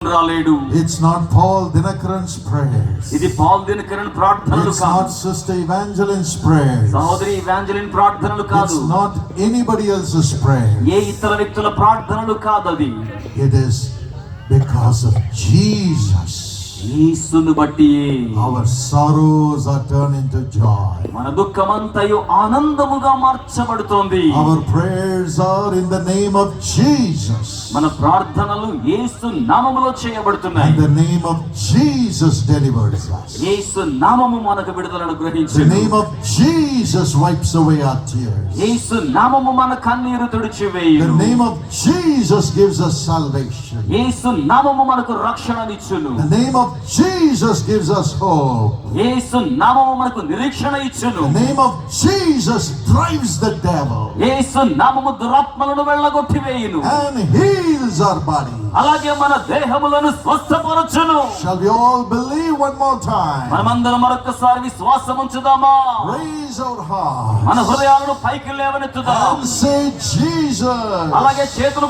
రాలేడు. It's not Paul Dinakaran's prayers. ఇది Paul Dinakaran ప్రార్థనలు It's కాదు. not Sister Evangeline's prayers. సహోదరి ఇవాంజలిన్ ప్రార్థనలు కాదు. It's not anybody else's prayers. ఏ ఇతర వ్యక్తుల ప్రార్థనలు కాదు. అది It is because of Jesus. యేసును బట్టి Our sorrows are turned into joy. మన దుఃఖమంతయు ఆనందముగా మార్చబడుతోంది. Our prayers are in the name of Jesus. మన ప్రార్థనలు యేసు నామములో చేయబడుతున్నాయి. And the name of Jesus delivers us. యేసు నామము మనకు విడుదలను The గ్రహించును. name of Jesus wipes away our tears. యేసు నామము మన కన్నీరు The తుడిచివేయును. name of Jesus gives us salvation. యేసు నామము మనకు రక్షణనిచ్చును. The name of Jesus gives us hope. యేసు నామము మనకు నిరీక్షణ ఇచ్చును. The name of Jesus drives the devil యేసు నామము దురాత్మలను వెళ్ళగొట్టివేయును. and heals our body. అలాగే మన దేహములను స్వస్థపరచును. Shall we all believe one more time? మనమందరం మరొకసారి విశ్వాసం ఉంచుదామా? Raise our hearts మన హృదయాలను పైకి లేవనెత్తుదాం. and say Jesus. అలాగే చేతులు